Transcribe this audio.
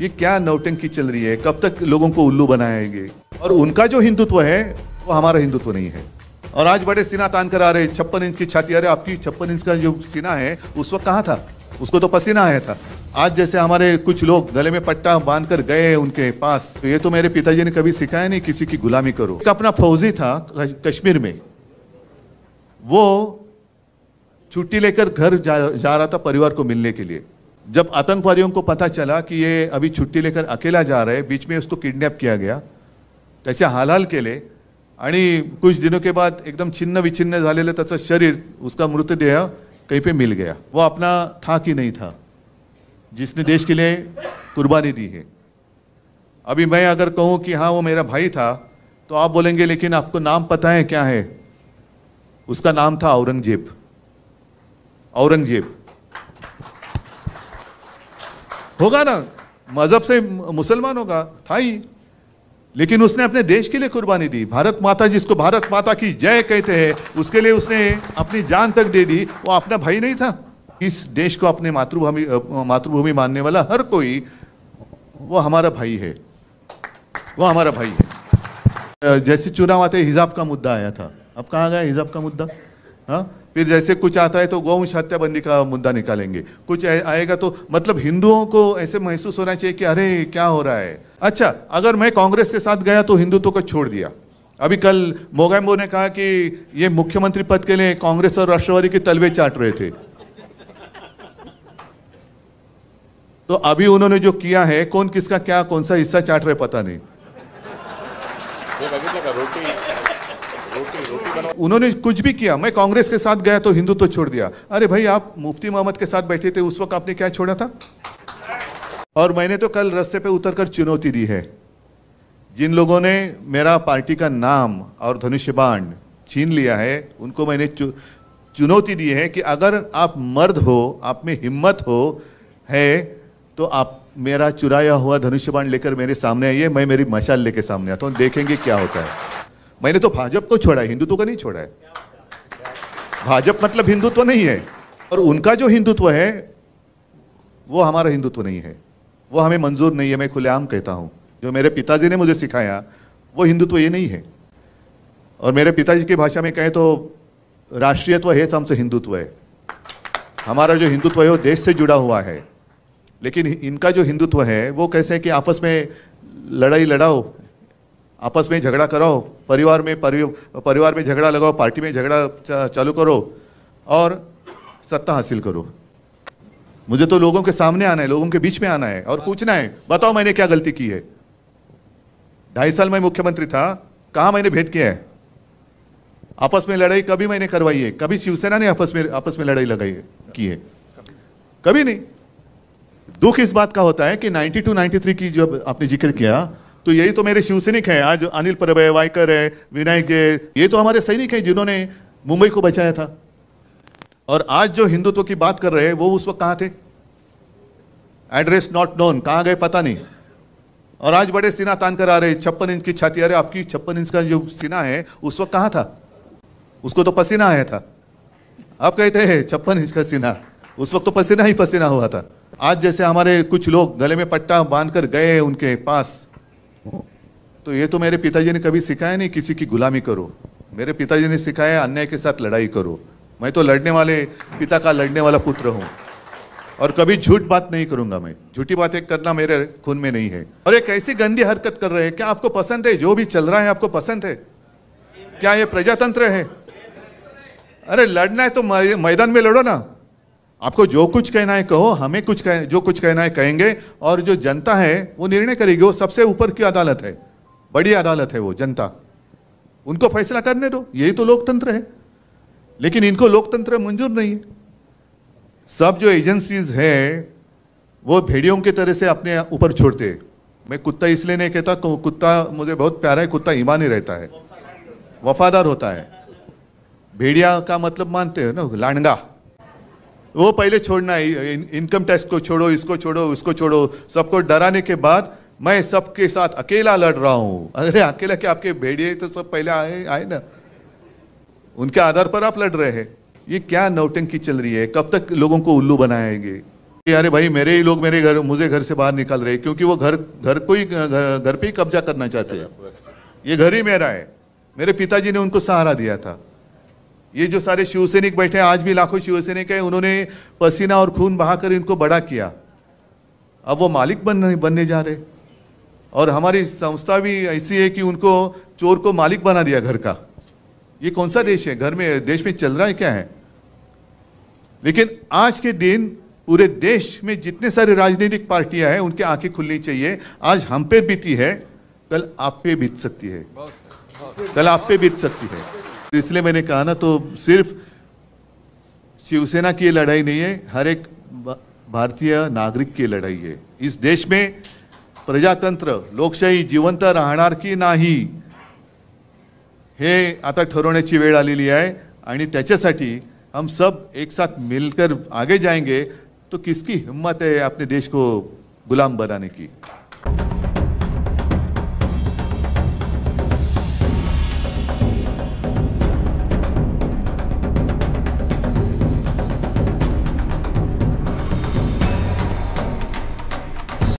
ये क्या नौटंकी चल रही है? कब तक लोगों को उल्लू बनाएंगे? और उनका जो हिंदुत्व है वो हमारा हिंदुत्व नहीं है। और आज बड़े सीना तान कर आ रहे, 56 इंच की छाती। अरे आपकी 56 इंच का जो सीना है उस वक्त कहाँ था? उसको तो पसीना आया था। आज जैसे हमारे कुछ लोग गले में पट्टा बांध कर गए उनके पास, तो ये तो मेरे पिताजी ने कभी सिखाया नहीं किसी की गुलामी करो। एक अपना फौजी था कश्मीर में, वो छुट्टी लेकर घर जा रहा था परिवार को मिलने के लिए। जब आतंकवादियों को पता चला कि ये अभी छुट्टी लेकर अकेला जा रहा है, बीच में उसको किडनैप किया गया, त्याच्या हालहाल केले आणि कुछ दिनों के बाद एकदम छिन्न विछिन्न झालेलं त्याचं शरीर, उसका मृतदेह कहीं पे मिल गया। वो अपना था कि नहीं था जिसने देश के लिए कुर्बानी दी है। अभी मैं अगर कहूं कि हाँ वो मेरा भाई था, तो आप बोलेंगे लेकिन आपको नाम पता है क्या है? उसका नाम था औरंगजेब। औरंगजेब होगा ना, मजहब से मुसलमान होगा, था ही, लेकिन उसने अपने देश के लिए कुर्बानी दी। भारत माता, जिसको भारत माता की जय कहते हैं, उसके लिए उसने अपनी जान तक दे दी। वो अपना भाई नहीं था? इस देश को अपने मातृभूमि मानने वाला हर कोई वो हमारा भाई है, वो हमारा भाई है। जैसे चुनाव आते हिजाब का मुद्दा आया था, अब कहाँ गया हिजाब का मुद्दा? हाँ, फिर जैसे कुछ आता है तो गौवंश हत्याबंदी का मुद्दा निकालेंगे, कुछ आएगा तो मतलब हिंदुओं को ऐसे महसूस होना चाहिए कि अरे क्या हो रहा है। अच्छा, अगर मैं कांग्रेस के साथ गया तो हिंदुत्व को छोड़ दिया। अभी कल मोगैम्बो ने कहा कि ये मुख्यमंत्री पद के लिए कांग्रेस और राष्ट्रवादी के तलवे चाट रहे थे। तो अभी उन्होंने जो किया है, कौन किसका क्या कौन सा हिस्सा चाट रहे पता नहीं। उन्होंने कुछ भी किया, मैं कांग्रेस के साथ गया तो हिंदुत्व तो छोड़ दिया। अरे भाई, आप मुफ्ती मोहम्मद के साथ बैठे थे, उस वक्त आपने क्या छोड़ा था? और मैंने तो कल रास्ते पे उतरकर चुनौती दी है, जिन लोगों ने मेरा पार्टी का नाम और धनुष्य बाण छीन लिया है, उनको मैंने चुनौती दी है कि अगर आप मर्द हो, आप में हिम्मत हो है, तो आप मेरा चुराया हुआ धनुष्य बाण लेकर मेरे सामने आइए, मैं मेरी मशाल लेके सामने आता हूं, देखेंगे क्या होता है। मैंने तो भाजपा को छोड़ा है, हिंदुत्व को नहीं छोड़ा है। भाजपा मतलब हिंदुत्व नहीं है, और उनका जो हिंदुत्व है वो हमारा हिंदुत्व नहीं है, वो हमें मंजूर नहीं है। मैं खुलेआम कहता हूं, जो मेरे पिताजी ने मुझे सिखाया वो हिंदुत्व ये नहीं है। और मेरे पिताजी की भाषा में कहें तो राष्ट्रीयत्व हेच आमचं हिंदुत्व है। हमारा जो हिंदुत्व है वो देश से जुड़ा हुआ है, लेकिन इनका जो हिंदुत्व है वो कैसे है कि आपस में लड़ाई लड़ाओ, आपस में झगड़ा कराओ, परिवार में झगड़ा लगाओ, पार्टी में झगड़ा चालू करो और सत्ता हासिल करो। मुझे तो लोगों के सामने आना है, लोगों के बीच में आना है और पूछना है, बताओ मैंने क्या गलती की है? 2.5 साल मैं मुख्यमंत्री था, कहां मैंने भेद किया है? आपस में लड़ाई कभी मैंने करवाई है? कभी शिवसेना ने आपस में लड़ाई लगाई की है? कभी नहीं। दुख इस बात का होता है कि 92-93 की जो आपने जिक्र किया, तो यही तो मेरे शिवसैनिक हैं। आज अनिल परब है, वायकर है, विनायक जय, ये तो हमारे सैनिक हैं जिन्होंने मुंबई को बचाया था। और आज जो हिंदुत्व की बात कर रहे हैं वो उस वक्त कहां थे? एड्रेस नॉट नोन, कहां गए पता नहीं। और आज बड़े सीना तान कर आ रहे, 56 इंच की छाती। अरे आपकी 56 इंच का जो सीना है उस वक्त कहां था? उसको तो पसीना आया था। आप कहते हैं 56 इंच का सीना, उस वक्त तो पसीना ही पसीना हुआ था। आज जैसे हमारे कुछ लोग गले में पट्टा बांध कर गए उनके पास, तो ये तो मेरे पिताजी ने कभी सिखाया नहीं किसी की गुलामी करो। मेरे पिताजी ने सिखाया अन्याय के साथ लड़ाई करो। मैं तो लड़ने वाले पिता का लड़ने वाला पुत्र हूं, और कभी झूठ बात नहीं करूंगा। मैं झूठी बातें करना मेरे खून में नहीं है। और एक ऐसी गंदी हरकत कर रहे हैं, क्या आपको पसंद है? जो भी चल रहा है आपको पसंद है क्या? ये प्रजातंत्र है? अरे लड़ना है तो मैदान में लड़ो ना। आपको जो कुछ कहना है कहो, हमें जो कुछ कहना है कहेंगे, और जो जनता है वो निर्णय करेगी। वो सबसे ऊपर की अदालत है, बड़ी अदालत है वो जनता, उनको फैसला करने दो। यही तो लोकतंत्र है, लेकिन इनको लोकतंत्र मंजूर नहीं है। सब जो एजेंसीज है वो भेड़ियों की तरह से अपने ऊपर छोड़ते। मैं कुत्ता इसलिए नहीं कहता, कुत्ता मुझे बहुत प्यारा है, कुत्ता ईमानी रहता है, वफादार होता है। भेड़िया का मतलब मानते हो ना, लांडगा। वो पहले छोड़ना है, इनकम टैक्स को छोड़ो, इसको छोड़ो, उसको छोड़ो, सबको डराने के बाद मैं सबके साथ अकेला लड़ रहा हूं। अरे अकेला क्या, आपके भेड़िए तो सब पहले आए ना, उनके आधार पर आप लड़ रहे हैं। ये क्या नौटंकी चल रही है? कब तक लोगों को उल्लू बनाएंगे? अरे भाई मेरे ही लोग मुझे घर से बाहर निकाल रहे, क्योंकि वो घर पे ही कब्जा करना चाहते हैं। ये घर ही मेरा है, मेरे पिताजी ने उनको सहारा दिया था। ये जो सारे शिवसैनिक बैठे हैं, आज भी लाखों शिवसैनिक हैं, उन्होंने पसीना और खून बहाकर इनको बड़ा किया। अब वो मालिक बनने जा रहे। और हमारी संस्था भी ऐसी है कि उनको चोर को मालिक बना दिया घर का। ये कौन सा देश है? देश में चल रहा है क्या है? लेकिन आज के दिन पूरे देश में जितने सारे राजनीतिक पार्टियां हैं, उनकी आंखें खुलनी चाहिए। आज हम पे बीती है, कल आप पे बीत सकती है, कल आप पे बीत सकती है। इसलिए मैंने कहा ना, तो सिर्फ शिवसेना की लड़ाई नहीं है, हर एक भारतीय नागरिक की लढाई आहे। इस देश में प्रजातंत्र लोकशाही जिवंत राहणार की नाही हे आता ठरवण्याची वेळ आलेली आहे। आणि त्याच्यासाठी हम सब एक साथ मिलकर आगे जाएंगे तो किसकी हिम्मत है अपने देश को गुलाम बनाने की।